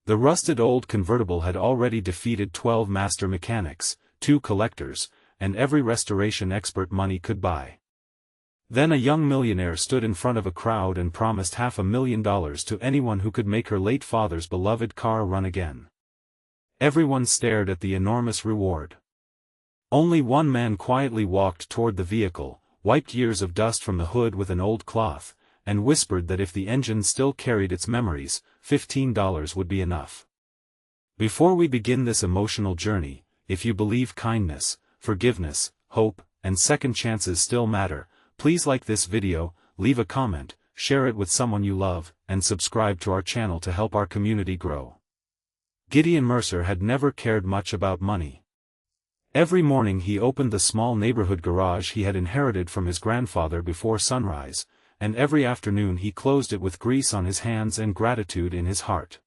The rusted old convertible had already defeated 12 master mechanics, 2 collectors, and every restoration expert money could buy. Then a young millionaire stood in front of a crowd and promised $500,000 to anyone who could make her late father's beloved car run again. Everyone stared at the enormous reward. Only one man quietly walked toward the vehicle, wiped years of dust from the hood with an old cloth, and whispered that if the engine still carried its memories, $15 would be enough. Before we begin this emotional journey, if you believe kindness, forgiveness, hope, and second chances still matter, please like this video, leave a comment, share it with someone you love, and subscribe to our channel to help our community grow. Gideon Mercer had never cared much about money. Every morning he opened the small neighborhood garage he had inherited from his grandfather before sunrise, and every afternoon he closed it with grease on his hands and gratitude in his heart.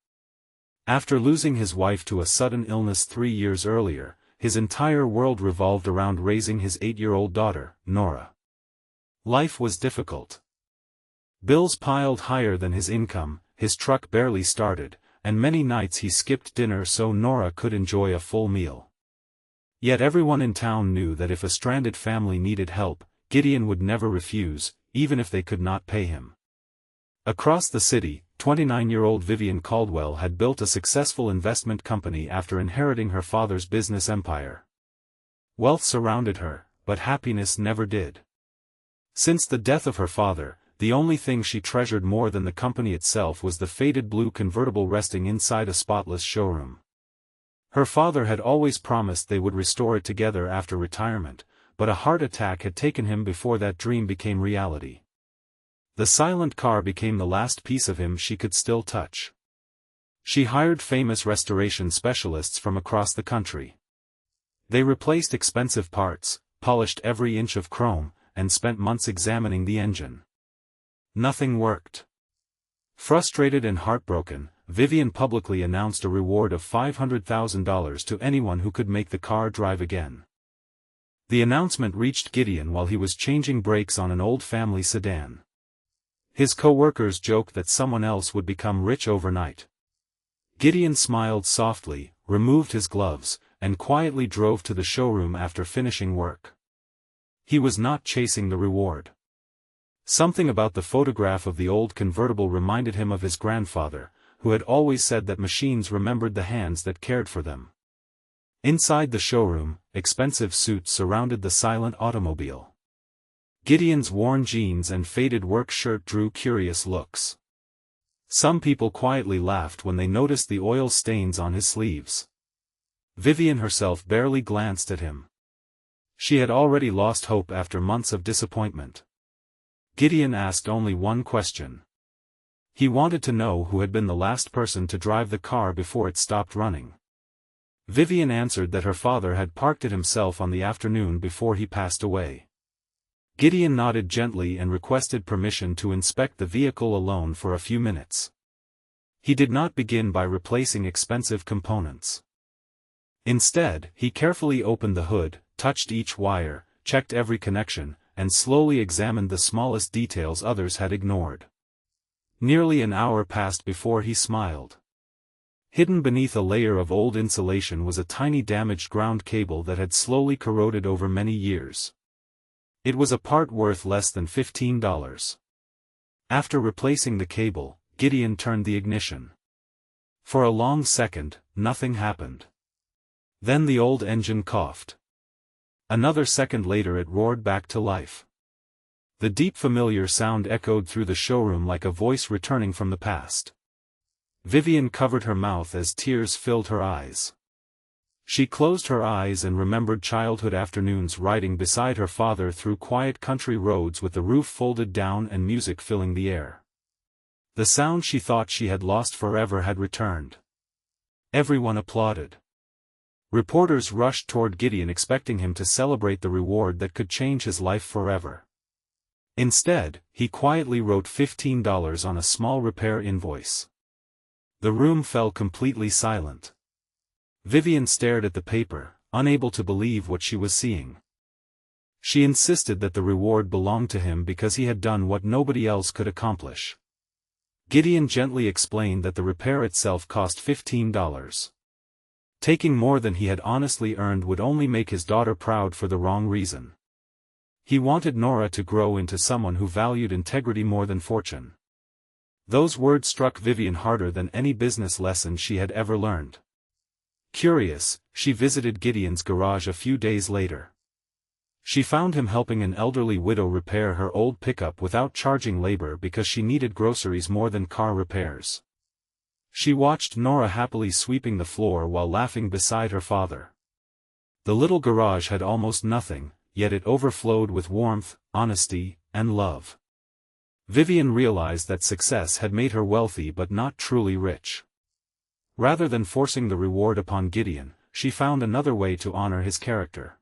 After losing his wife to a sudden illness 3 years earlier, his entire world revolved around raising his 8-year-old daughter, Nora. Life was difficult. Bills piled higher than his income, his truck barely started, and many nights he skipped dinner so Nora could enjoy a full meal. Yet everyone in town knew that if a stranded family needed help, Gideon would never refuse, even if they could not pay him. Across the city, 29-year-old Vivian Caldwell had built a successful investment company after inheriting her father's business empire. Wealth surrounded her, but happiness never did. Since the death of her father, the only thing she treasured more than the company itself was the faded blue convertible resting inside a spotless showroom. Her father had always promised they would restore it together after retirement, but a heart attack had taken him before that dream became reality. The silent car became the last piece of him she could still touch. She hired famous restoration specialists from across the country. They replaced expensive parts, polished every inch of chrome, and spent months examining the engine. Nothing worked. Frustrated and heartbroken, Vivian publicly announced a reward of $500,000 to anyone who could make the car drive again. The announcement reached Gideon while he was changing brakes on an old family sedan. His co-workers joked that someone else would become rich overnight. Gideon smiled softly, removed his gloves, and quietly drove to the showroom after finishing work. He was not chasing the reward. Something about the photograph of the old convertible reminded him of his grandfather, who had always said that machines remembered the hands that cared for them. Inside the showroom, expensive suits surrounded the silent automobile. Gideon's worn jeans and faded work shirt drew curious looks. Some people quietly laughed when they noticed the oil stains on his sleeves. Vivian herself barely glanced at him. She had already lost hope after months of disappointment. Gideon asked only one question. He wanted to know who had been the last person to drive the car before it stopped running. Vivian answered that her father had parked it himself on the afternoon before he passed away. Gideon nodded gently and requested permission to inspect the vehicle alone for a few minutes. He did not begin by replacing expensive components. Instead, he carefully opened the hood, touched each wire, checked every connection, and slowly examined the smallest details others had ignored. Nearly an hour passed before he smiled. Hidden beneath a layer of old insulation was a tiny damaged ground cable that had slowly corroded over many years. It was a part worth less than $15. After replacing the cable, Gideon turned the ignition. For a long second, nothing happened. Then the old engine coughed. Another second later it roared back to life. The deep familiar sound echoed through the showroom like a voice returning from the past. Vivian covered her mouth as tears filled her eyes. She closed her eyes and remembered childhood afternoons riding beside her father through quiet country roads with the roof folded down and music filling the air. The sound she thought she had lost forever had returned. Everyone applauded. Reporters rushed toward Gideon expecting him to celebrate the reward that could change his life forever. Instead, he quietly wrote $15 on a small repair invoice. The room fell completely silent. Vivian stared at the paper, unable to believe what she was seeing. She insisted that the reward belonged to him because he had done what nobody else could accomplish. Gideon gently explained that the repair itself cost $15. Taking more than he had honestly earned would only make his daughter proud for the wrong reason. He wanted Nora to grow into someone who valued integrity more than fortune. Those words struck Vivian harder than any business lesson she had ever learned. Curious, she visited Gideon's garage a few days later. She found him helping an elderly widow repair her old pickup without charging labor because she needed groceries more than car repairs. She watched Nora happily sweeping the floor while laughing beside her father. The little garage had almost nothing, yet it overflowed with warmth, honesty, and love. Vivian realized that success had made her wealthy but not truly rich. Rather than forcing the reward upon Gideon, she found another way to honor his character.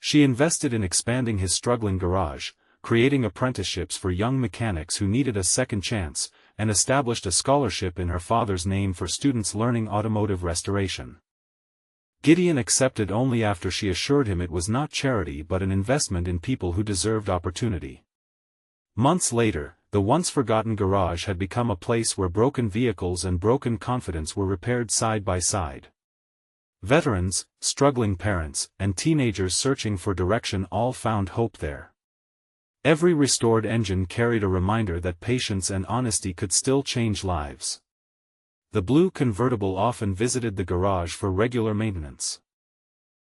She invested in expanding his struggling garage, creating apprenticeships for young mechanics who needed a second chance, and established a scholarship in her father's name for students learning automotive restoration. Gideon accepted only after she assured him it was not charity but an investment in people who deserved opportunity. Months later, the once-forgotten garage had become a place where broken vehicles and broken confidence were repaired side by side. Veterans, struggling parents, and teenagers searching for direction all found hope there. Every restored engine carried a reminder that patience and honesty could still change lives. The blue convertible often visited the garage for regular maintenance.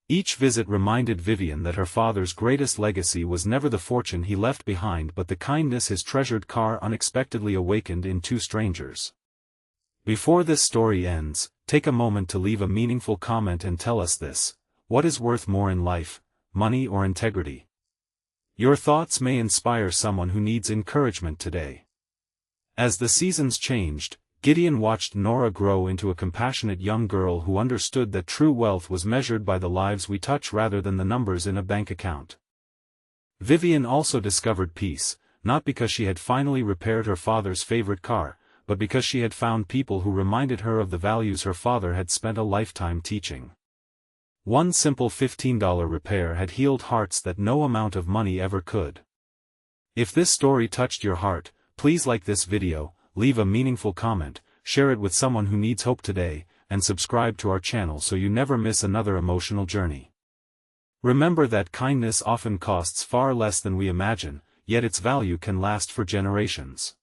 Each visit reminded Vivian that her father's greatest legacy was never the fortune he left behind but the kindness his treasured car unexpectedly awakened in two strangers. Before this story ends, take a moment to leave a meaningful comment and tell us this: what is worth more in life, money or integrity? Your thoughts may inspire someone who needs encouragement today. As the seasons changed, Gideon watched Nora grow into a compassionate young girl who understood that true wealth was measured by the lives we touch rather than the numbers in a bank account. Vivian also discovered peace, not because she had finally repaired her father's favorite car, but because she had found people who reminded her of the values her father had spent a lifetime teaching. One simple $15 repair had healed hearts that no amount of money ever could. If this story touched your heart, please like this video, leave a meaningful comment, share it with someone who needs hope today, and subscribe to our channel so you never miss another emotional journey. Remember that kindness often costs far less than we imagine, yet its value can last for generations.